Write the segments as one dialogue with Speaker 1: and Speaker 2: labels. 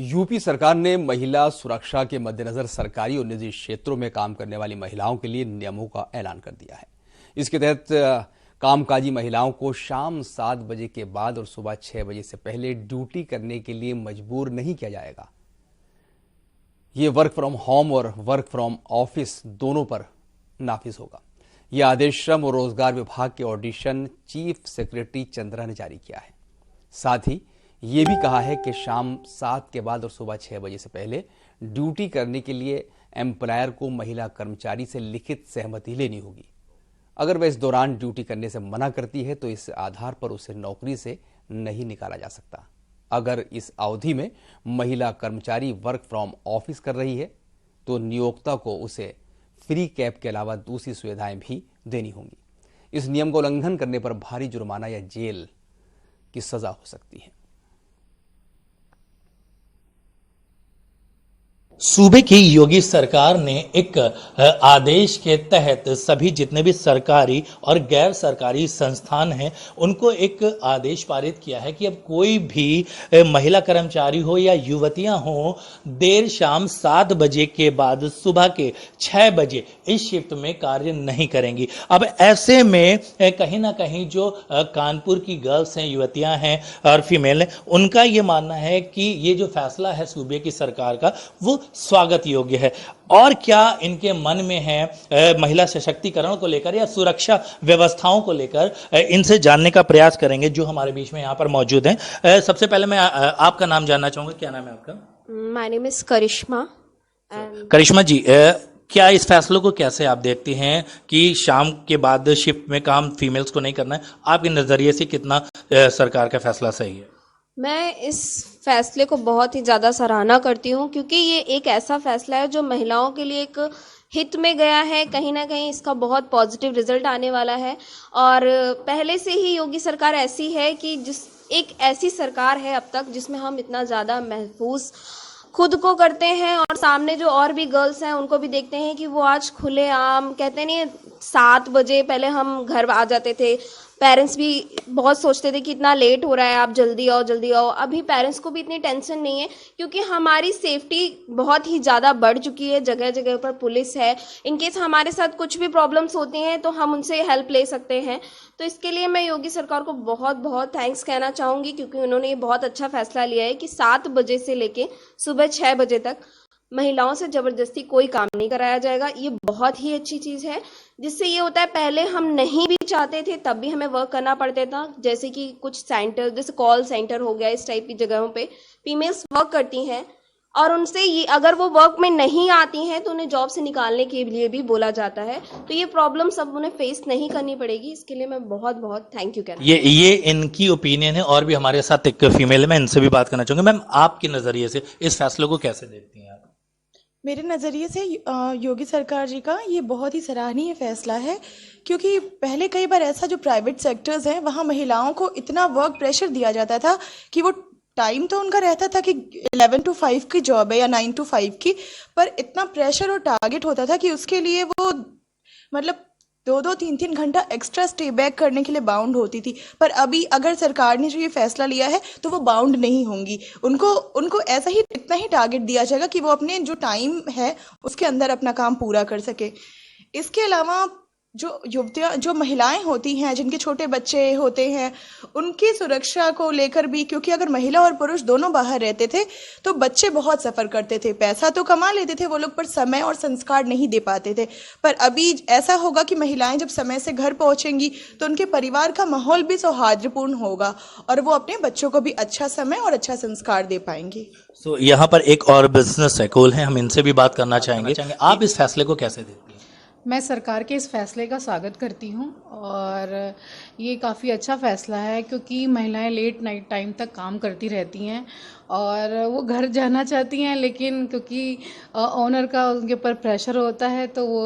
Speaker 1: UP सरकार ने महिला सुरक्षा के मद्देनजर सरकारी और निजी क्षेत्रों में काम करने वाली महिलाओं के लिए नियमों का ऐलान कर दिया है। इसके तहत कामकाजी महिलाओं को शाम 7 बजे के बाद और सुबह 6 बजे से पहले ड्यूटी करने के लिए मजबूर नहीं किया जाएगा। ये वर्क फ्रॉम होम और वर्क फ्रॉम ऑफिस दोनों पर नाफिज होगा। यह आदेश श्रम और रोजगार विभाग के ऑडिशन चीफ सेक्रेटरी चंद्रा ने जारी किया है। साथ ही ये भी कहा है कि शाम 7 के बाद और सुबह 6 बजे से पहले ड्यूटी करने के लिए एम्प्लॉयर को महिला कर्मचारी से लिखित सहमति लेनी होगी। अगर वह इस दौरान ड्यूटी करने से मना करती है तो इस आधार पर उसे नौकरी से नहीं निकाला जा सकता। अगर इस अवधि में महिला कर्मचारी वर्क फ्रॉम ऑफिस कर रही है तो नियोक्ता को उसे फ्री कैब के अलावा दूसरी सुविधाएं भी देनी होंगी। इस नियम का उल्लंघन करने पर भारी जुर्माना या जेल की सजा हो सकती है।
Speaker 2: सूबे की योगी सरकार ने एक आदेश के तहत सभी जितने भी सरकारी और गैर सरकारी संस्थान हैं उनको एक आदेश पारित किया है कि अब कोई भी महिला कर्मचारी हो या युवतियां हो देर शाम 7 बजे के बाद सुबह के 6 बजे इस शिफ्ट में कार्य नहीं करेंगी। अब ऐसे में कहीं ना कहीं जो कानपुर की गर्ल्स हैं, युवतियां हैं और फीमेल हैं, उनका ये मानना है कि ये जो फैसला है सूबे की सरकार का वो स्वागत योग्य है। और क्या इनके मन में है महिला सशक्तिकरण को लेकर या सुरक्षा व्यवस्थाओं को लेकर, इनसे जानने का प्रयास करेंगे जो हमारे बीच में यहाँ पर मौजूद हैं। सबसे पहले मैं आपका नाम जानना चाहूंगा। क्या नाम है आपका?
Speaker 3: माय नेम इज करिश्मा।
Speaker 2: करिश्मा जी, क्या इस फैसलों को कैसे आप देखती हैं कि शाम के बाद शिफ्ट में काम फीमेल्स को नहीं करना है? आपके नजरिए से कितना सरकार का फैसला सही है?
Speaker 3: मैं इस फैसले को बहुत ही ज़्यादा सराहना करती हूँ क्योंकि ये एक ऐसा फैसला है जो महिलाओं के लिए एक हित में गया है। कहीं ना कहीं इसका बहुत पॉजिटिव रिजल्ट आने वाला है। और पहले से ही योगी सरकार ऐसी है कि एक ऐसी सरकार है अब तक जिसमें हम इतना ज़्यादा महफूज खुद को करते हैं और सामने जो और भी गर्ल्स हैं उनको भी देखते हैं कि वो आज खुलेआम, कहते नहीं 7 बजे पहले हम घर आ जाते थे, पेरेंट्स भी बहुत सोचते थे कि इतना लेट हो रहा है, आप जल्दी आओ जल्दी आओ। अभी पेरेंट्स को भी इतनी टेंशन नहीं है क्योंकि हमारी सेफ्टी बहुत ही ज़्यादा बढ़ चुकी है। जगह जगह पर पुलिस है। इनकेस हमारे साथ कुछ भी प्रॉब्लम्स होती हैं तो हम उनसे हेल्प ले सकते हैं। तो इसके लिए मैं योगी सरकार को बहुत बहुत थैंक्स कहना चाहूँगी क्योंकि उन्होंने ये बहुत अच्छा फैसला लिया है कि 7 बजे से लेके सुबह 6 बजे तक महिलाओं से जबरदस्ती कोई काम नहीं कराया जाएगा। ये बहुत ही अच्छी चीज़ है जिससे ये होता है, पहले हम नहीं भी चाहते थे तब भी हमें वर्क करना पड़ता था। जैसे कि कुछ सेंटर, जैसे कॉल सेंटर हो गया, इस टाइप की जगहों पे फीमेल्स वर्क करती हैं और उनसे ये अगर वो वर्क में नहीं आती हैं तो उन्हें जॉब से निकालने के लिए भी बोला जाता है। तो ये प्रॉब्लम सब उन्हें फेस नहीं करनी पड़ेगी। इसके लिए मैं बहुत बहुत थैंक यू कहना।
Speaker 2: ये इनकी ओपिनियन है। और भी हमारे साथ एक फीमेल है, मैं इनसे भी बात करना चाहूंगा। मैम, आपके नजरिए से इस फैसले को कैसे देखती हैं आप?
Speaker 4: मेरे नज़रिए से योगी सरकार जी का ये बहुत ही सराहनीय फैसला है क्योंकि पहले कई बार ऐसा जो प्राइवेट सेक्टर्स हैं वहाँ महिलाओं को इतना वर्क प्रेशर दिया जाता था कि वो टाइम तो उनका रहता था कि 11 to 5 की जॉब है या 9 to 5 की, पर इतना प्रेशर और टारगेट होता था कि उसके लिए वो मतलब 2-2, 3-3 घंटा एक्स्ट्रा स्टे बैक करने के लिए बाउंड होती थी। पर अभी अगर सरकार ने जो ये फैसला लिया है तो वो बाउंड नहीं होंगी। उनको ऐसा ही इतना ही टारगेट दिया जाएगा कि वो अपने जो टाइम है उसके अंदर अपना काम पूरा कर सके। इसके अलावा जो युवतियाँ, जो महिलाएं होती हैं, जिनके छोटे बच्चे होते हैं, उनकी सुरक्षा को लेकर भी, क्योंकि अगर महिला और पुरुष दोनों बाहर रहते थे तो बच्चे बहुत सफ़र करते थे। पैसा तो कमा लेते थे वो लोग पर समय और संस्कार नहीं दे पाते थे। पर अभी ऐसा होगा कि महिलाएं जब समय से घर पहुंचेंगी तो उनके परिवार का माहौल भी सौहार्दपूर्ण होगा और वो अपने बच्चों को भी अच्छा समय और अच्छा संस्कार दे पाएंगी।
Speaker 2: यहाँ पर एक और बिजनेस एकोल है, हम इनसे भी बात करना चाहेंगे। आप इस फैसले को कैसे देखती हैं?
Speaker 5: मैं सरकार के इस फैसले का स्वागत करती हूँ और ये काफ़ी अच्छा फैसला है क्योंकि महिलाएं लेट नाइट टाइम तक काम करती रहती हैं और वो घर जाना चाहती हैं, लेकिन क्योंकि ओनर का उनके ऊपर प्रेशर होता है तो वो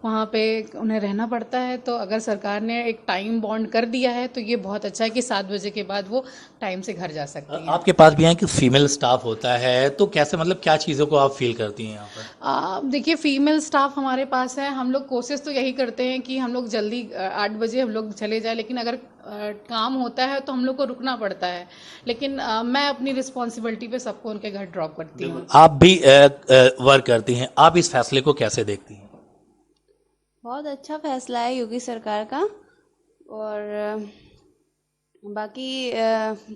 Speaker 5: वहाँ पे उन्हें रहना पड़ता है। तो अगर सरकार ने एक टाइम बॉन्ड कर दिया है तो ये बहुत अच्छा है कि 7 बजे के बाद वो टाइम से घर जा सकती हैं।
Speaker 2: आपके पास भी है कि फीमेल स्टाफ होता है तो कैसे, मतलब क्या चीज़ों को आप फील करती हैं यहाँ पर?
Speaker 5: देखिए, फीमेल स्टाफ हमारे पास है। हम लोग कोशिश तो यही करते हैं कि हम लोग जल्दी 8 बजे हम लोग चले जाए, लेकिन अगर काम होता है तो हम लोग को रुकना पड़ता है, लेकिन मैं अपनी रिस्पॉन्सिबिलिटी पे सबको उनके घर ड्रॉप करती हूँ।
Speaker 2: आप भी वर्क करती हैं, आप इस फैसले को कैसे देखती हैं?
Speaker 6: बहुत अच्छा फैसला है योगी सरकार का। और बाकी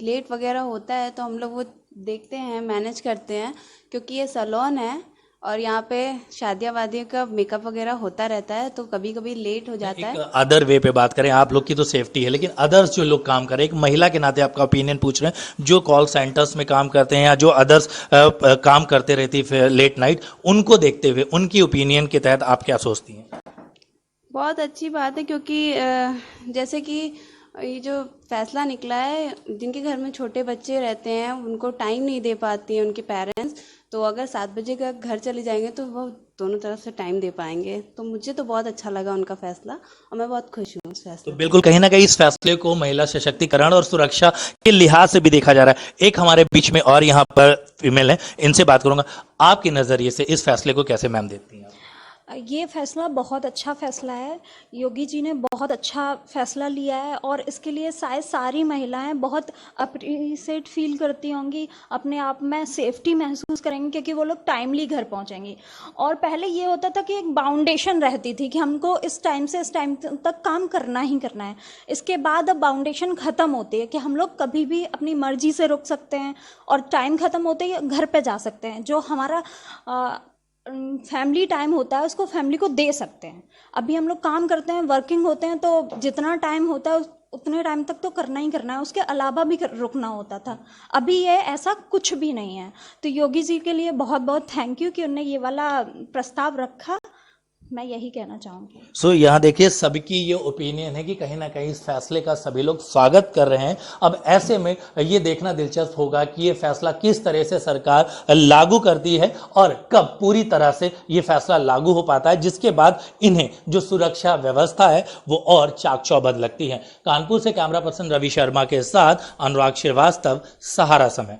Speaker 6: लेट वगैरह होता है तो हम लोग वो देखते हैं, मैनेज करते हैं, क्योंकि ये सैलून है और यहाँ पे शादियाँ वादियों का मेकअप वगैरह होता रहता है, तो कभी कभी लेट हो जाता है।
Speaker 2: अदर वे पे बात करें, आप लोग की तो सेफ्टी है, लेकिन अदर्स जो लोग काम कर रहे हैं, एक महिला के नाते आपका ओपिनियन पूछ रहे हैं, जो कॉल सेंटर्स में काम करते हैं या जो अदर्स काम करते रहती है लेट नाइट, उनको देखते हुए उनकी ओपिनियन के तहत आप क्या सोचती हैं?
Speaker 6: बहुत अच्छी बात है, क्योंकि जैसे कि ये जो फैसला निकला है, जिनके घर में छोटे बच्चे रहते हैं उनको टाइम नहीं दे पाती हैं उनके पेरेंट्स, तो अगर 7 बजे का घर चले जाएंगे तो वो दोनों तरफ से टाइम दे पाएंगे। तो मुझे तो बहुत अच्छा लगा उनका फैसला और मैं बहुत खुश हूँ इस फैसले।
Speaker 2: तो बिल्कुल कहीं ना कहीं इस फैसले को महिला सशक्तिकरण और सुरक्षा के लिहाज से भी देखा जा रहा है। एक हमारे बीच में और यहाँ पर फीमेल है, इनसे बात करूंगा। आपके नजरिए से इस फैसले को कैसे मैम देखती हैं?
Speaker 7: ये फैसला बहुत अच्छा फैसला है। योगी जी ने बहुत अच्छा फैसला लिया है और इसके लिए शायद सारी महिलाएं बहुत अप्रिशिएट फील करती होंगी, अपने आप में सेफ्टी महसूस करेंगी, क्योंकि वो लोग टाइमली घर पहुंचेंगी। और पहले ये होता था कि एक बाउंडेशन रहती थी कि हमको इस टाइम से इस टाइम तक काम करना ही करना है। इसके बाद अब बाउंडेशन ख़त्म होती है कि हम लोग कभी भी अपनी मर्जी से रुक सकते हैं और टाइम ख़त्म होते ही घर पे जा सकते हैं। जो हमारा फैमिली टाइम होता है उसको फैमिली को दे सकते हैं। अभी हम लोग काम करते हैं, वर्किंग होते हैं, तो जितना टाइम होता है उतने टाइम तक तो करना ही करना है, उसके अलावा भी रुकना होता था। अभी ये ऐसा कुछ भी नहीं है। तो योगी जी के लिए बहुत बहुत थैंक यू कि उन्होंने ये वाला प्रस्ताव रखा, मैं यही कहना चाहूँगी।
Speaker 2: सो यहाँ देखिए, सबकी ये ओपिनियन है कि कहीं ना कहीं इस फैसले का सभी लोग स्वागत कर रहे हैं। अब ऐसे में ये देखना दिलचस्प होगा कि ये फैसला किस तरह से सरकार लागू करती है और कब पूरी तरह से ये फैसला लागू हो पाता है, जिसके बाद इन्हें जो सुरक्षा व्यवस्था है वो और चाक चौबंद लगती है। कानपुर से कैमरा पर्सन रवि शर्मा के साथ अनुराग श्रीवास्तव, सहारा समय।